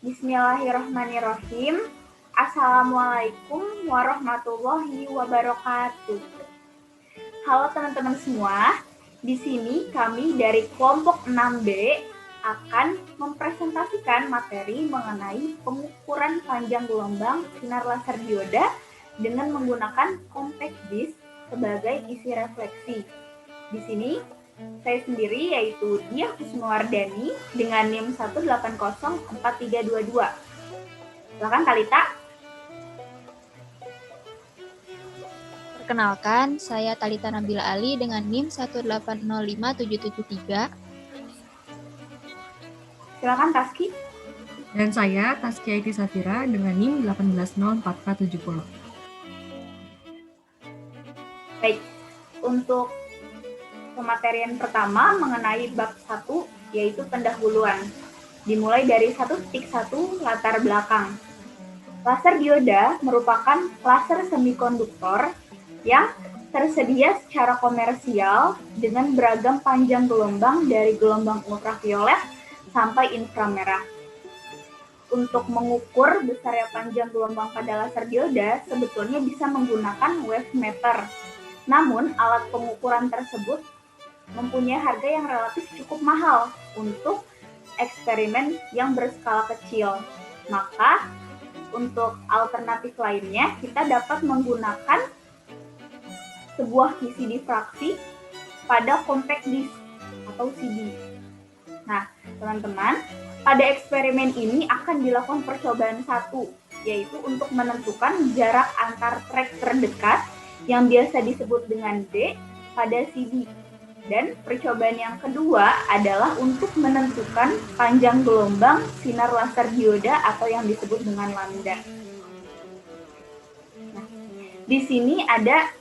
Bismillahirrahmanirrahim. Assalamualaikum warahmatullahi wabarakatuh. Halo teman-teman semua, di sini kami dari kelompok 6B akan mempresentasikan materi mengenai pengukuran panjang gelombang sinar laser dioda dengan menggunakan compact disc sebagai isi refleksi. Di sini saya sendiri yaitu Diah Kusmawardani dengan NIM 1804322. Silakan Talita. Perkenalkan, saya Talita Nabila Ali dengan NIM 1805773. Silakan Taski. Dan saya Taskia Iti Safira dengan NIM 1804470. Baik, untuk pematerian pertama mengenai bab 1 yaitu pendahuluan. Dimulai dari 1.1 latar belakang. Laser dioda merupakan laser semikonduktor yang tersedia secara komersial dengan beragam panjang gelombang dari gelombang ultraviolet sampai inframerah. Untuk mengukur besarnya panjang gelombang pada laser dioda sebetulnya bisa menggunakan wave meter. Namun alat pengukuran tersebut mempunyai harga yang relatif cukup mahal untuk eksperimen yang berskala kecil. Maka untuk alternatif lainnya kita dapat menggunakan sebuah kisi difraksi pada compact disc atau CD. Nah, teman-teman, pada eksperimen ini akan dilakukan percobaan satu, yaitu untuk menentukan jarak antar track terdekat yang biasa disebut dengan D pada CD. Dan percobaan yang kedua adalah untuk menentukan panjang gelombang sinar laser dioda atau yang disebut dengan lambda. Nah, di sini ada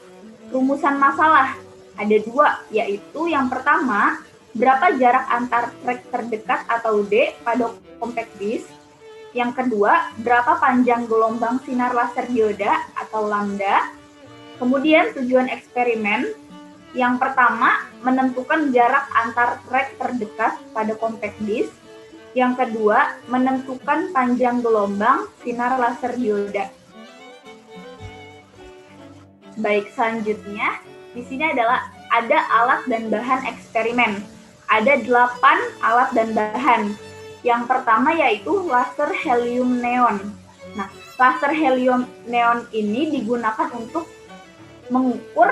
rumusan masalah. Ada dua, yaitu yang pertama, berapa jarak antar track terdekat atau D pada compact disc. Yang kedua, berapa panjang gelombang sinar laser dioda atau lambda. Kemudian tujuan eksperimen. Yang pertama, menentukan jarak antar track terdekat pada compact disc. Yang kedua, menentukan panjang gelombang sinar laser dioda. Baik, selanjutnya di sini adalah ada alat dan bahan eksperimen. Ada 8 alat dan bahan. Yang pertama yaitu laser helium neon. Nah, laser helium neon ini digunakan untuk mengukur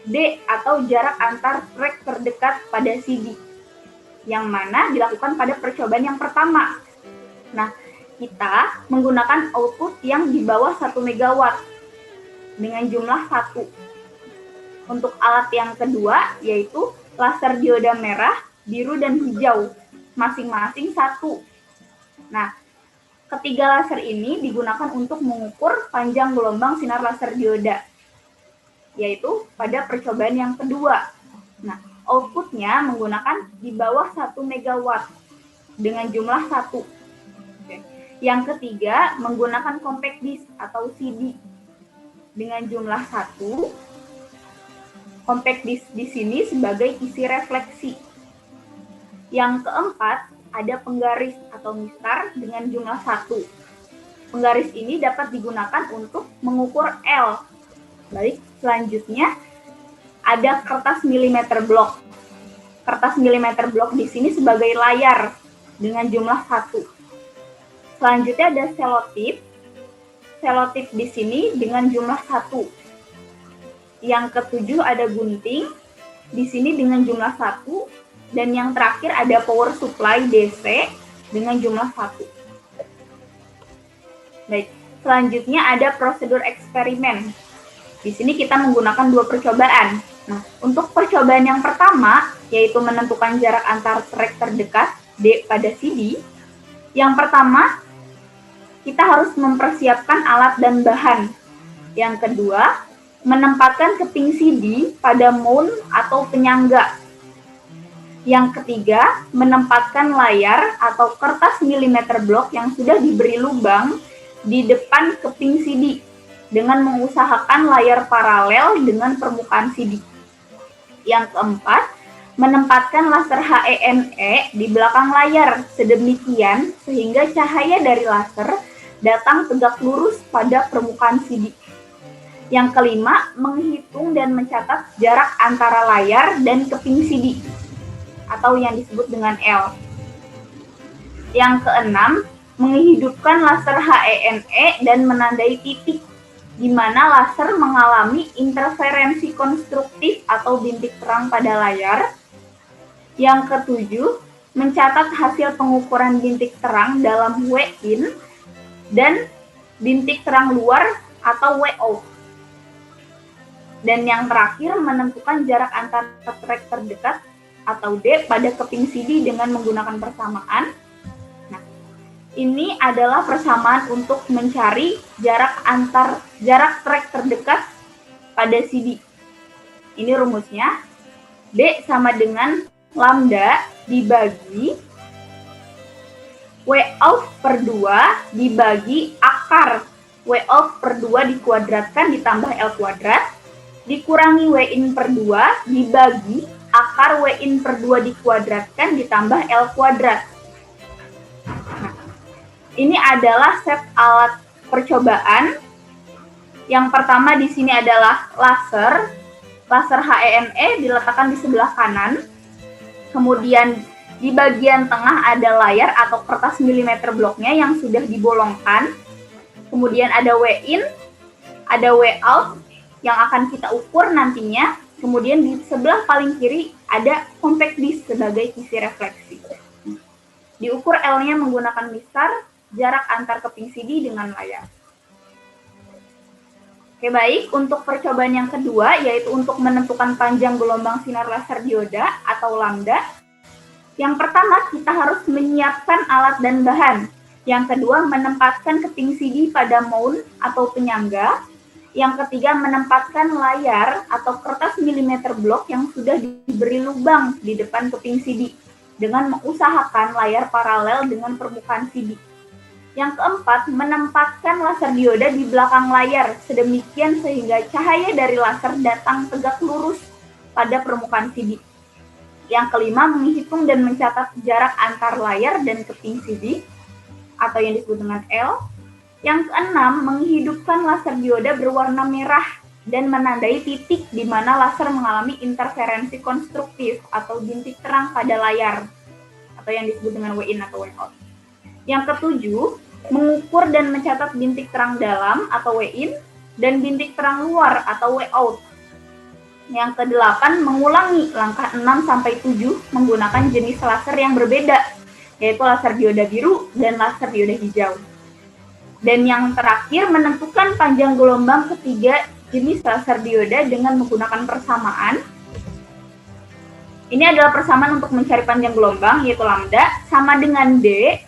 D atau jarak antar track terdekat pada CD, yang mana dilakukan pada percobaan yang pertama. Nah, kita menggunakan output yang di bawah 1 megawatt dengan jumlah 1. Untuk alat yang kedua yaitu laser dioda merah, biru, dan hijau, masing-masing 1. Nah, ketiga laser ini digunakan untuk mengukur panjang gelombang sinar laser dioda, yaitu pada percobaan yang kedua. Nah, outputnya menggunakan di bawah 1 megawatt dengan jumlah 1. Oke. Yang ketiga menggunakan compact disc atau CD dengan jumlah 1. Compact disc di sini sebagai isi refleksi. Yang keempat ada penggaris atau mistar dengan jumlah 1. Penggaris ini dapat digunakan untuk mengukur L. Baik, selanjutnya ada kertas milimeter blok. Kertas milimeter blok di sini sebagai layar dengan jumlah 1. Selanjutnya ada selotip. Selotip di sini dengan jumlah 1. Yang ketujuh ada gunting. Di sini dengan jumlah 1. Dan yang terakhir ada power supply DC dengan jumlah 1. Baik, selanjutnya ada prosedur eksperimen. Di sini kita menggunakan 2 percobaan. Nah, untuk percobaan yang pertama, yaitu menentukan jarak antar track terdekat D pada CD. Yang pertama, kita harus mempersiapkan alat dan bahan. Yang kedua, menempatkan keping CD pada mount atau penyangga. Yang ketiga, menempatkan layar atau kertas milimeter blok yang sudah diberi lubang di depan keping CD dengan mengusahakan layar paralel dengan permukaan CD. Yang keempat, menempatkan laser HENE di belakang layar sedemikian sehingga cahaya dari laser datang tegak lurus pada permukaan CD. Yang kelima, menghitung dan mencatat jarak antara layar dan keping CD atau yang disebut dengan L. Yang keenam, menghidupkan laser HENE dan menandai titik di mana laser mengalami interferensi konstruktif atau bintik terang pada layar. Yang ketujuh, mencatat hasil pengukuran bintik terang dalam W-in dan bintik terang luar atau W-out. Dan yang terakhir, menentukan jarak antara track terdekat atau D pada keping CD dengan menggunakan persamaan. Ini adalah persamaan untuk mencari jarak track terdekat pada CD. Ini rumusnya. D sama dengan lambda dibagi W out per 2 dibagi akar W out per 2 dikuadratkan ditambah L kuadrat dikurangi W in per 2 dibagi akar W in per 2 dikuadratkan ditambah L kuadrat. Ini adalah set alat percobaan. Yang pertama di sini adalah laser HENE diletakkan di sebelah kanan. Kemudian di bagian tengah ada layar atau kertas milimeter bloknya yang sudah dibolongkan. Kemudian ada W-in, ada W-out yang akan kita ukur nantinya. Kemudian di sebelah paling kiri ada compact disc sebagai kisi refleksi. Diukur L-nya menggunakan misar, jarak antar keping CD dengan layar. Oke, baik. Untuk percobaan yang kedua, yaitu untuk menentukan panjang gelombang sinar laser dioda atau lambda. Yang pertama, kita harus menyiapkan alat dan bahan. Yang kedua, menempatkan keping CD pada mount atau penyangga. Yang ketiga, menempatkan layar atau kertas milimeter blok yang sudah diberi lubang di depan keping CD dengan mengusahakan layar paralel dengan permukaan CD. Yang keempat, menempatkan laser dioda di belakang layar sedemikian sehingga cahaya dari laser datang tegak lurus pada permukaan CD. Yang kelima, menghitung dan mencatat jarak antar layar dan keping CD atau yang disebut dengan L. Yang keenam, menghidupkan laser dioda berwarna merah dan menandai titik di mana laser mengalami interferensi konstruktif atau bintik terang pada layar atau yang disebut dengan W-in atau W-out. Yang ketujuh, mengukur dan mencatat bintik terang dalam atau W-in dan bintik terang luar atau W-out. Yang kedelapan, mengulangi langkah 6-7 menggunakan jenis laser yang berbeda, yaitu laser dioda biru dan laser dioda hijau. Dan yang terakhir, menentukan panjang gelombang ketiga jenis laser dioda dengan menggunakan persamaan. Ini adalah persamaan untuk mencari panjang gelombang, yaitu lambda, sama dengan D,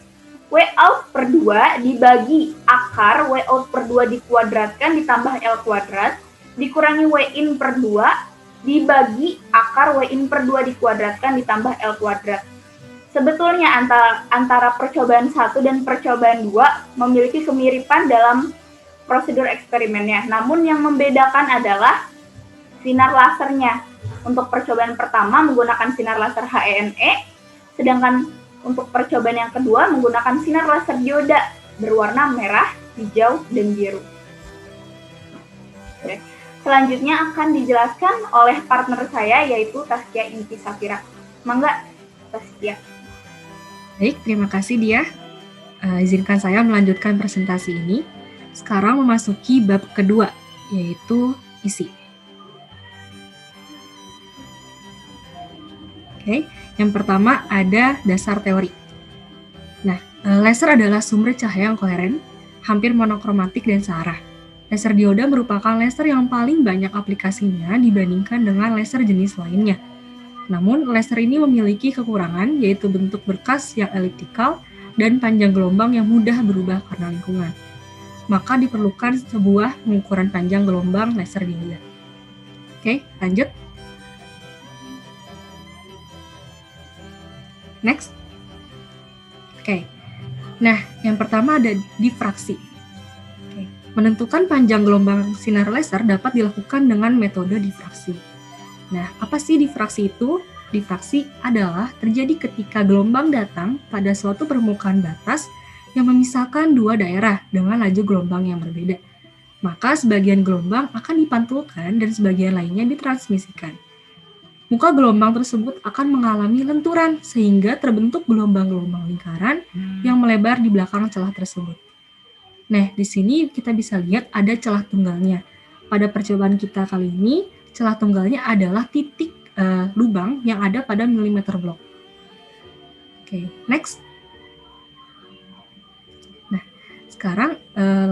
W out per 2 dibagi akar W out per 2 dikuadratkan ditambah L kuadrat, dikurangi W in per 2 dibagi akar W in per 2 dikuadratkan ditambah L kuadrat. Sebetulnya antara percobaan 1 dan percobaan 2 memiliki kemiripan dalam prosedur eksperimennya. Namun yang membedakan adalah sinar lasernya. Untuk percobaan pertama menggunakan sinar laser HENE, sedangkan untuk percobaan yang kedua menggunakan sinar laser dioda berwarna merah, hijau, dan biru. Oke. Selanjutnya akan dijelaskan oleh partner saya yaitu Taskia Inti Safira. Mangga, Taskia. Baik, terima kasih Dia. Izinkan saya melanjutkan presentasi ini. Sekarang memasuki bab kedua, yaitu isi. Oke. Yang pertama ada dasar teori. Nah, laser adalah sumber cahaya yang koheren, hampir monokromatik dan searah. Laser dioda merupakan laser yang paling banyak aplikasinya dibandingkan dengan laser jenis lainnya. Namun, laser ini memiliki kekurangan, yaitu bentuk berkas yang eliptikal dan panjang gelombang yang mudah berubah karena lingkungan. Maka diperlukan sebuah pengukuran panjang gelombang laser dioda. Oke, lanjut. Next. Oke. Nah, yang pertama ada difraksi. Oke. Menentukan panjang gelombang sinar laser dapat dilakukan dengan metode difraksi. Nah, apa sih difraksi itu? Difraksi adalah terjadi ketika gelombang datang pada suatu permukaan batas yang memisahkan dua daerah dengan laju gelombang yang berbeda. Maka sebagian gelombang akan dipantulkan dan sebagian lainnya ditransmisikan. Muka gelombang tersebut akan mengalami lenturan sehingga terbentuk gelombang-gelombang lingkaran yang melebar di belakang celah tersebut. Nah, di sini kita bisa lihat ada celah tunggalnya. Pada percobaan kita kali ini, celah tunggalnya adalah titik lubang yang ada pada milimeter blok. Oke, next. Nah, sekarang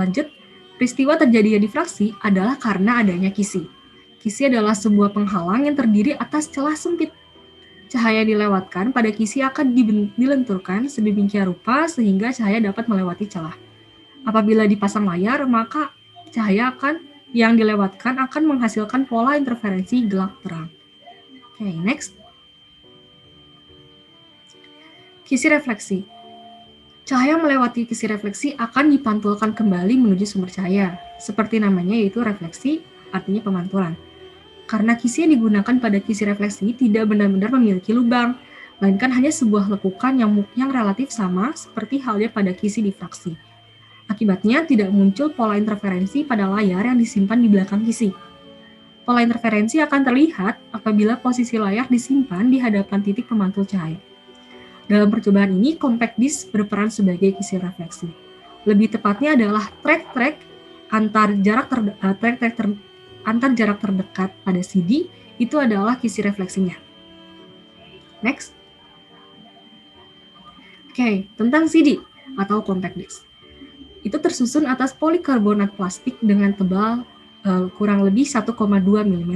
lanjut. Peristiwa terjadinya difraksi adalah karena adanya kisi. Kisi adalah sebuah penghalang yang terdiri atas celah sempit. Cahaya dilewatkan pada kisi akan dilenturkan sedemikian rupa sehingga cahaya dapat melewati celah. Apabila dipasang layar, maka cahaya yang dilewatkan akan menghasilkan pola interferensi gelap terang. Oke, next. Kisi refleksi. Cahaya melewati kisi refleksi akan dipantulkan kembali menuju sumber cahaya. Seperti namanya, yaitu refleksi, artinya pemantulan. Karena kisi yang digunakan pada kisi refleksi tidak benar-benar memiliki lubang, melainkan hanya sebuah lekukan yang relatif sama seperti halnya pada kisi difraksi. Akibatnya tidak muncul pola interferensi pada layar yang disimpan di belakang kisi. Pola interferensi akan terlihat apabila posisi layar disimpan di hadapan titik pemantul cahaya. Dalam percobaan ini, compact disc berperan sebagai kisi refleksi. Lebih tepatnya adalah trek-trek antar jarak terdekat pada CD itu adalah kisi refleksinya. Next. Oke, tentang CD atau compact disc. Itu tersusun atas polikarbonat plastik dengan tebal kurang lebih 1,2 mm.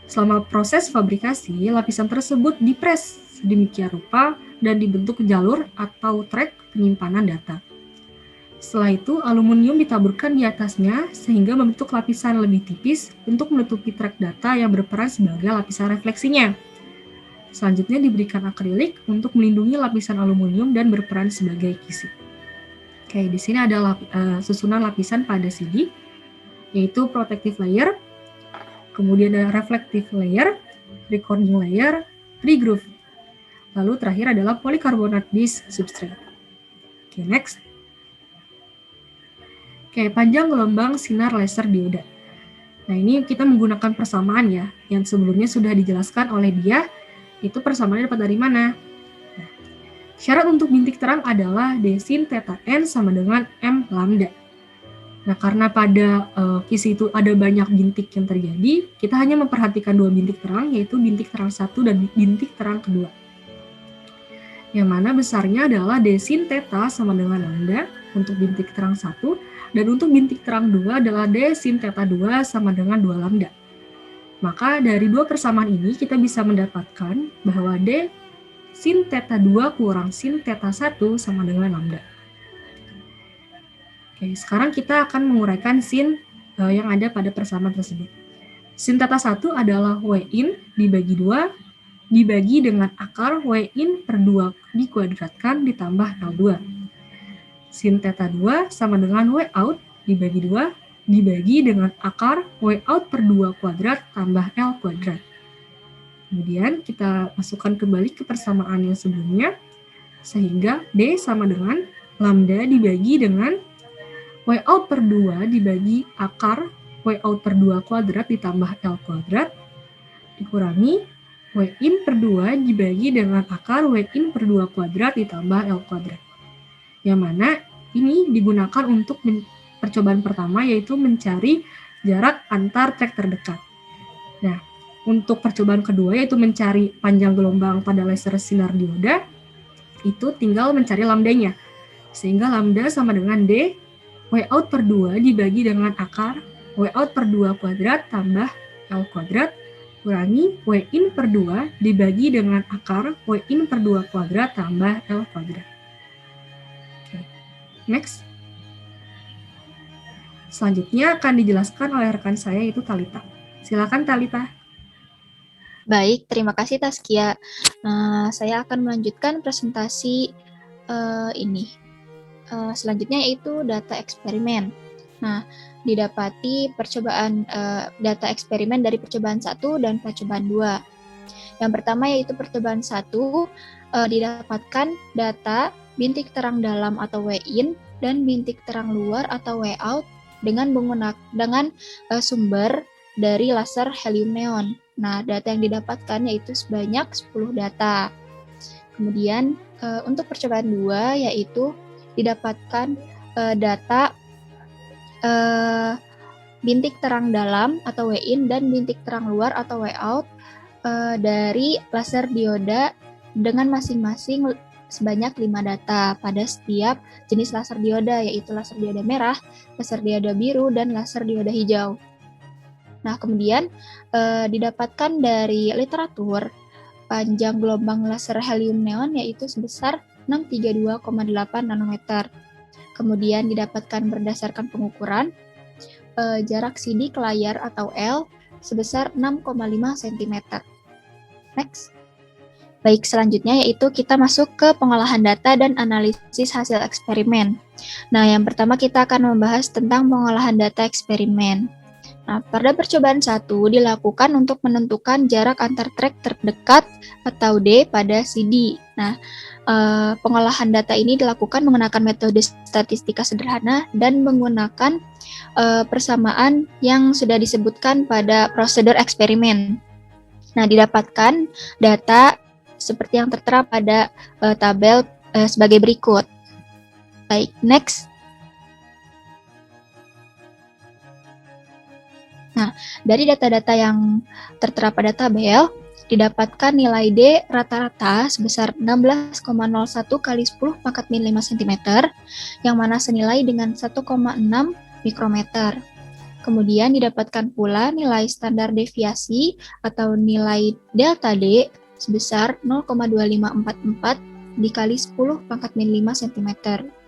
Selama proses fabrikasi, lapisan tersebut dipres sedemikian rupa dan dibentuk jalur atau trek penyimpanan data. Setelah itu, aluminium ditaburkan di atasnya sehingga membentuk lapisan lebih tipis untuk menutupi trek data yang berperan sebagai lapisan refleksinya. Selanjutnya diberikan akrilik untuk melindungi lapisan aluminium dan berperan sebagai kisi. Oke, di sini ada susunan lapisan pada CD, yaitu protective layer, kemudian ada reflective layer, recording layer, pre-groove. Lalu terakhir adalah polikarbonat disc substrate. Oke, next. Oke, panjang gelombang sinar laser dioda. Nah, ini kita menggunakan persamaan ya, yang sebelumnya sudah dijelaskan oleh dia, itu persamaannya dapat dari mana? Nah, syarat untuk bintik terang adalah D sin theta n sama dengan M lambda. Nah, karena pada kisi itu ada banyak bintik yang terjadi, kita hanya memperhatikan dua bintik terang, yaitu bintik terang 1 dan bintik terang kedua. Yang mana besarnya adalah D sin theta sama dengan lambda untuk bintik terang 1, dan untuk bintik terang 2 adalah D sin theta 2 sama dengan 2 lambda. Maka dari dua persamaan ini kita bisa mendapatkan bahwa D sin theta 2 kurang sin theta 1 sama dengan lambda. Oke, sekarang kita akan menguraikan sin yang ada pada persamaan tersebut. Sin theta 1 adalah W in dibagi 2 dibagi dengan akar W in per 2 dikuadratkan ditambah L2. Sin theta 2 sama dengan W out dibagi 2 dibagi dengan akar W out per 2 kuadrat tambah L kuadrat. Kemudian kita masukkan kembali ke persamaan yang sebelumnya, sehingga D sama dengan lambda dibagi dengan W out per 2 dibagi akar W out per 2 kuadrat ditambah L kuadrat dikurangi W in per 2 dibagi dengan akar W in per 2 kuadrat ditambah L kuadrat. Yang mana ini digunakan untuk percobaan pertama, yaitu mencari jarak antar trek terdekat. Nah, untuk percobaan kedua, yaitu mencari panjang gelombang pada laser sinar dioda, itu tinggal mencari lambdanya. Sehingga lambda sama dengan D W out per 2 dibagi dengan akar W out per 2 kuadrat tambah L kuadrat kurangi W in per 2 dibagi dengan akar W in per 2 kuadrat tambah L kuadrat. Oke, next. Selanjutnya akan dijelaskan oleh rekan saya, yaitu Talita. Silakan Talita. Baik, terima kasih Taskia. Saya akan melanjutkan presentasi ini. Selanjutnya yaitu data eksperimen. Nah, didapati percobaan data eksperimen dari percobaan 1 dan percobaan 2. Yang pertama yaitu percobaan 1, didapatkan data bintik terang dalam atau W-in dan bintik terang luar atau W-out dengan sumber dari laser helium neon. Nah, data yang didapatkan yaitu sebanyak 10 data. Kemudian untuk percobaan 2 yaitu didapatkan data bintik terang dalam atau W-in dan bintik terang luar atau W-out dari laser dioda dengan masing-masing sebanyak 5 data pada setiap jenis laser dioda, yaitu laser dioda merah, laser dioda biru, dan laser dioda hijau. Nah, kemudian didapatkan dari literatur panjang gelombang laser helium neon yaitu sebesar 632,8 nanometer. Kemudian didapatkan berdasarkan pengukuran jarak CD ke layar atau L sebesar 6,5 cm. Next. Baik, selanjutnya yaitu kita masuk ke pengolahan data dan analisis hasil eksperimen. Nah, yang pertama kita akan membahas tentang pengolahan data eksperimen. Nah, pada percobaan 1 dilakukan untuk menentukan jarak antar trek terdekat atau D pada CD. Nah, pengolahan data ini dilakukan menggunakan metode statistika sederhana dan menggunakan persamaan yang sudah disebutkan pada prosedur eksperimen. Nah, didapatkan data seperti yang tertera pada tabel sebagai berikut. Baik, next. Nah, dari data-data yang tertera pada tabel, didapatkan nilai D rata-rata sebesar 16,01 kali 10 pangkat min 5 cm, yang mana senilai dengan 1,6 mikrometer. Kemudian didapatkan pula nilai standar deviasi atau nilai delta D sebesar 0,2544 dikali 10 pangkat min 5 cm,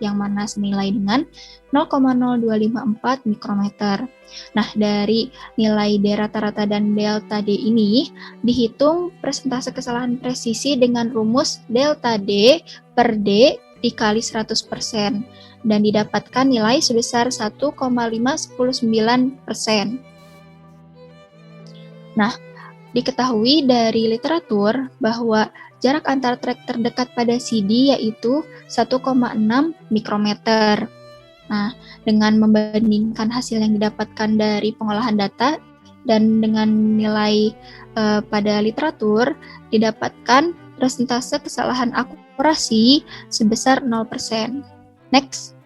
yang mana senilai dengan 0,0254 mikrometer. Nah, dari nilai D rata-rata dan delta D ini dihitung persentase kesalahan presisi dengan rumus delta D per D dikali 100% dan didapatkan nilai sebesar 1,519%. Nah, diketahui dari literatur bahwa jarak antar trek terdekat pada CD yaitu 1,6 mikrometer. Nah, dengan membandingkan hasil yang didapatkan dari pengolahan data dan dengan nilai pada literatur, didapatkan persentase kesalahan akurasi sebesar 0%. Next.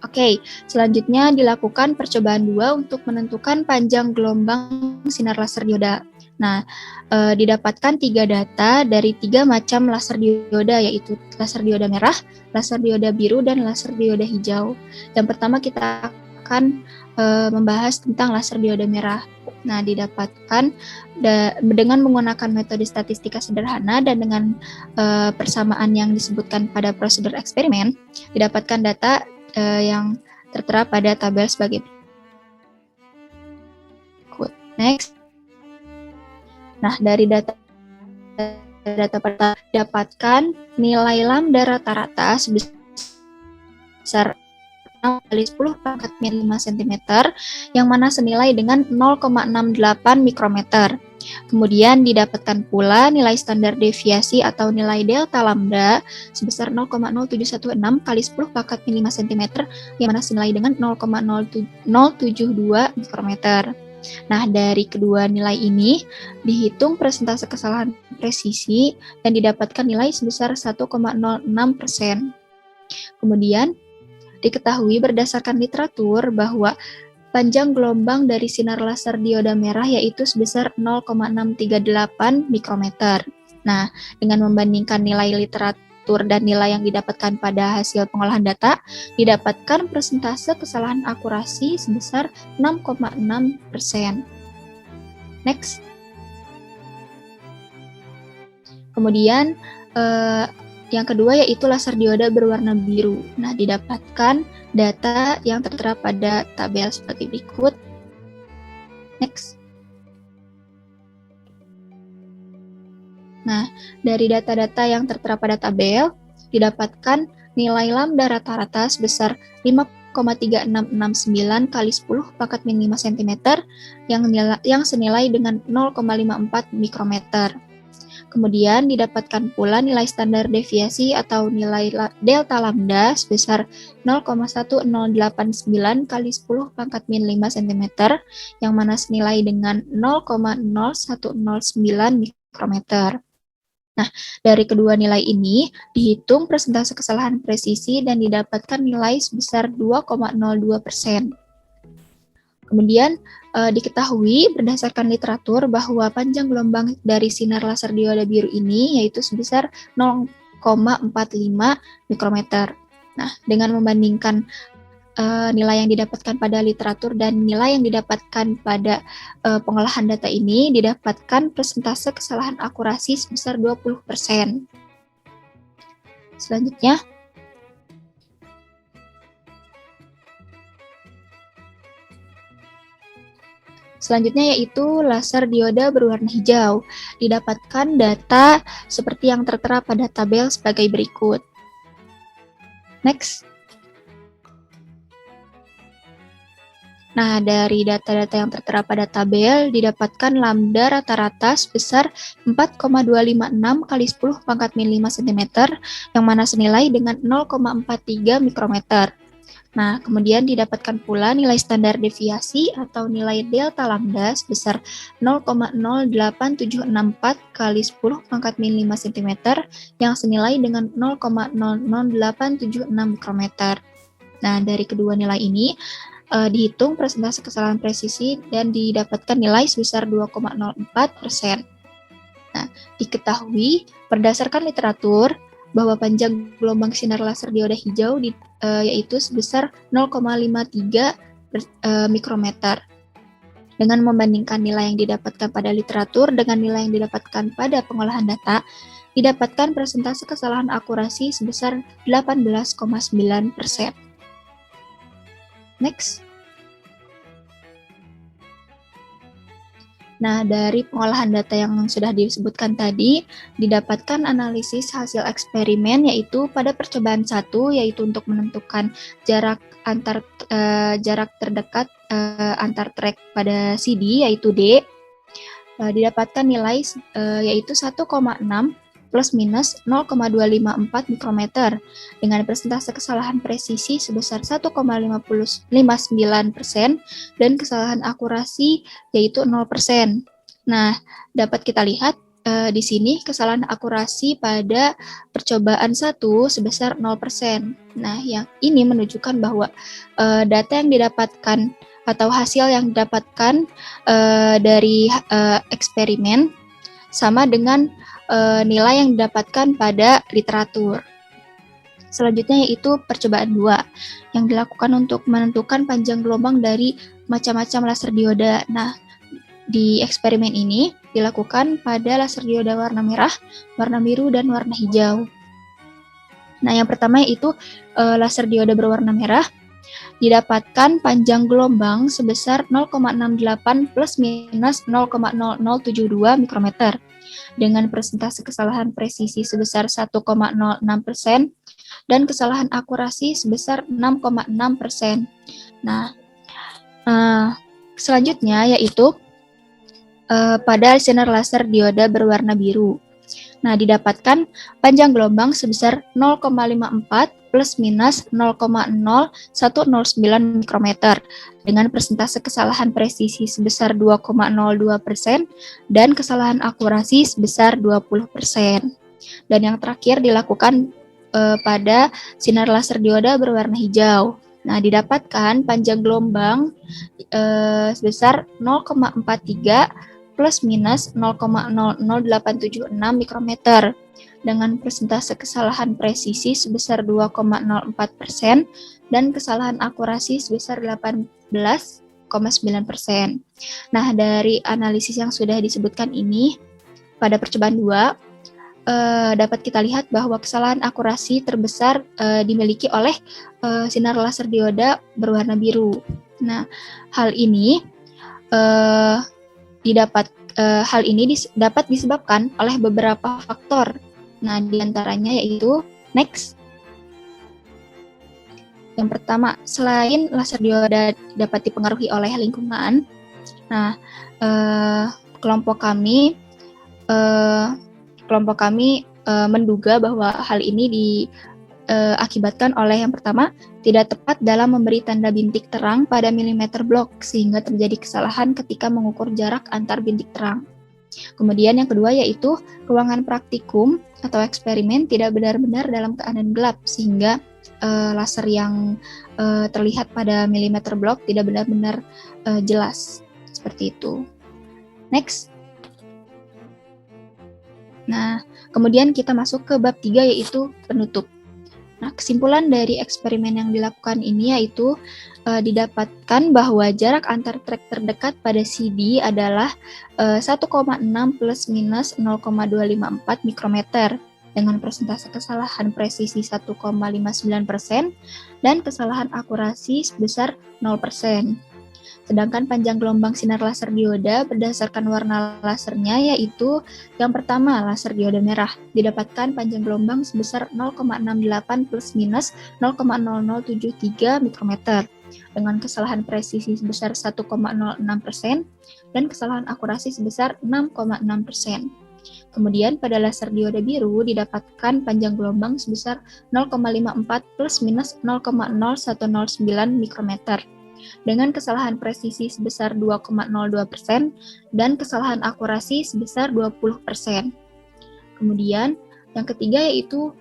Oke, selanjutnya dilakukan percobaan 2 untuk menentukan panjang gelombang sinar laser dioda. Nah, didapatkan 3 data dari 3 macam laser dioda, yaitu laser dioda merah, laser dioda biru, dan laser dioda hijau. Yang pertama kita akan membahas tentang laser dioda merah. Nah, didapatkan dengan menggunakan metode statistika sederhana dan dengan persamaan yang disebutkan pada prosedur eksperimen, didapatkan data yang tertera pada tabel sebagai berikut. Next. Nah, dari data dapatkan nilai lambda rata-rata sebesar 6 kali 10 pangkat min 5 cm, yang mana senilai dengan 0,68 mikrometer. Kemudian didapatkan pula nilai standar deviasi atau nilai delta lambda sebesar 0,0716 kali 10 pangkat min 5 cm, yang mana senilai dengan 0,072 mikrometer. Nah, dari kedua nilai ini dihitung persentase kesalahan presisi dan didapatkan nilai sebesar 1,06%. Kemudian diketahui berdasarkan literatur bahwa panjang gelombang dari sinar laser dioda merah yaitu sebesar 0,638 mikrometer. Nah, dengan membandingkan nilai literatur dan nilai yang didapatkan pada hasil pengolahan data, didapatkan persentase kesalahan akurasi sebesar 6,6%. Next. Kemudian, yang kedua yaitu laser dioda berwarna biru. Nah, didapatkan data yang tertera pada tabel sebagai berikut. Next. Nah, dari data-data yang tertera pada tabel, didapatkan nilai lambda rata-rata sebesar 5,3669 kali 10 pangkat min 5 cm yang senilai dengan 0,54 mikrometer. Kemudian didapatkan pula nilai standar deviasi atau nilai delta lambda sebesar 0,1089 kali 10 pangkat min 5 cm, yang mana senilai dengan 0,0109 mikrometer. Nah, dari kedua nilai ini dihitung persentase kesalahan presisi dan didapatkan nilai sebesar 2,02%. Kemudian diketahui berdasarkan literatur bahwa panjang gelombang dari sinar laser dioda biru ini yaitu sebesar 0,45 mikrometer. Nah, dengan membandingkan nilai yang didapatkan pada literatur dan nilai yang didapatkan pada pengolahan data ini, didapatkan persentase kesalahan akurasi sebesar 20%. Selanjutnya yaitu laser dioda berwarna hijau. Didapatkan data seperti yang tertera pada tabel sebagai berikut. Next. Nah, dari data-data yang tertera pada tabel, didapatkan lambda rata-rata sebesar 4,256 kali 10 pangkat min 5 cm, yang mana senilai dengan 0,43 mikrometer. Nah, kemudian didapatkan pula nilai standar deviasi atau nilai delta lambda sebesar 0,08764 kali 10 pangkat min 5 cm, yang senilai dengan 0,00876 mikrometer. Nah, dari kedua nilai ini, dihitung persentase kesalahan presisi dan didapatkan nilai sebesar 2,04%. Nah, diketahui berdasarkan literatur bahwa panjang gelombang sinar laser dioda hijau yaitu sebesar 0,53 mikrometer. Dengan membandingkan nilai yang didapatkan pada literatur dengan nilai yang didapatkan pada pengolahan data, didapatkan persentase kesalahan akurasi sebesar 18,9%. Next. Nah, dari pengolahan data yang sudah disebutkan tadi, didapatkan analisis hasil eksperimen yaitu pada percobaan 1 yaitu untuk menentukan jarak terdekat antar track pada CD yaitu D. Didapatkan nilai yaitu 1,6 plus minus 0,254 mikrometer dengan persentase kesalahan presisi sebesar 1,59% dan kesalahan akurasi yaitu 0%. Nah, dapat kita lihat di sini kesalahan akurasi pada percobaan 1 sebesar 0%. Nah, yang ini menunjukkan bahwa data yang didapatkan atau hasil yang didapatkan dari eksperimen sama dengan nilai yang didapatkan pada literatur. Selanjutnya yaitu percobaan 2 yang dilakukan untuk menentukan panjang gelombang dari macam-macam laser dioda. Nah, di eksperimen ini dilakukan pada laser dioda warna merah, warna biru, dan warna hijau. Nah, yang pertama yaitu laser dioda berwarna merah. Didapatkan panjang gelombang sebesar 0,68 plus minus 0,0072 mikrometer dengan persentase kesalahan presisi sebesar 1,06% dan kesalahan akurasi sebesar 6,6%. Nah, selanjutnya yaitu pada sinar laser dioda berwarna biru. Nah, didapatkan panjang gelombang sebesar 0,54 plus minus 0,0109 mikrometer dengan persentase kesalahan presisi sebesar 2,02% dan kesalahan akurasi sebesar 20%. Dan yang terakhir dilakukan pada sinar laser dioda berwarna hijau. Nah, didapatkan panjang gelombang sebesar 0,43 plus minus 0,00876 mikrometer dengan persentase kesalahan presisi sebesar 2,04% dan kesalahan akurasi sebesar 18,9%. Nah, dari analisis yang sudah disebutkan ini pada percobaan 2 dapat kita lihat bahwa kesalahan akurasi terbesar dimiliki oleh sinar laser dioda berwarna biru. Nah, hal ini dapat disebabkan oleh beberapa faktor. Nah, diantaranya yaitu next. Yang pertama, selain laser dioda dapat dipengaruhi oleh lingkungan, nah kelompok kami kelompok kami menduga bahwa hal ini diakibatkan oleh yang pertama, tidak tepat dalam memberi tanda bintik terang pada milimeter blok, sehingga terjadi kesalahan ketika mengukur jarak antar bintik terang. Kemudian yang kedua yaitu ruangan praktikum atau eksperimen tidak benar-benar dalam keadaan gelap, sehingga laser yang terlihat pada milimeter blok tidak benar-benar jelas. Seperti itu. Next. Nah, kemudian kita masuk ke bab 3 yaitu penutup. Nah, kesimpulan dari eksperimen yang dilakukan ini yaitu didapatkan bahwa jarak antar trek terdekat pada CD adalah 1,6 plus minus 0,254 mikrometer dengan persentase kesalahan presisi 1,59% dan kesalahan akurasi sebesar 0%. Sedangkan panjang gelombang sinar laser dioda berdasarkan warna lasernya yaitu yang pertama laser dioda merah didapatkan panjang gelombang sebesar 0,68 plus minus 0,0073 mikrometer dengan kesalahan presisi sebesar 1,06% dan kesalahan akurasi sebesar 6,6%. Kemudian pada laser dioda biru didapatkan panjang gelombang sebesar 0,54 plus minus 0,0109 mikrometer dengan kesalahan presisi sebesar 2,02% dan kesalahan akurasi sebesar 20%. Kemudian yang ketiga yaitu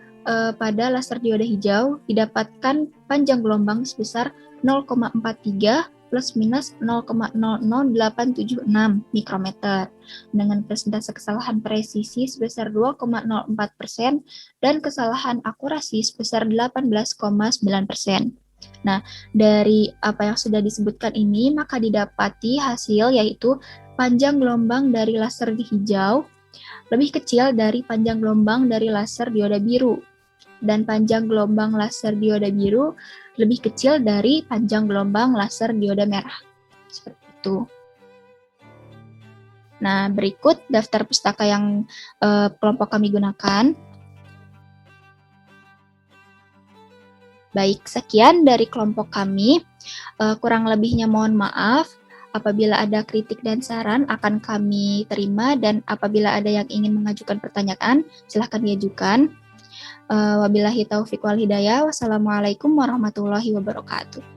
pada laser dioda hijau didapatkan panjang gelombang sebesar 0,43 plus minus 0,00876 mikrometer dengan persentase kesalahan presisi sebesar 2,04% dan kesalahan akurasi sebesar 18,9%. Nah, dari apa yang sudah disebutkan ini, maka didapati hasil yaitu panjang gelombang dari laser hijau lebih kecil dari panjang gelombang dari laser dioda biru, dan panjang gelombang laser dioda biru lebih kecil dari panjang gelombang laser dioda merah. Seperti itu. Nah, berikut daftar pustaka yang kelompok kami gunakan. Baik, sekian dari kelompok kami. Kurang lebihnya mohon maaf. Apabila ada kritik dan saran akan kami terima, dan apabila ada yang ingin mengajukan pertanyaan, silahkan diajukan. Wabillahi taufiq wal hidayah. Wassalamualaikum warahmatullahi wabarakatuh.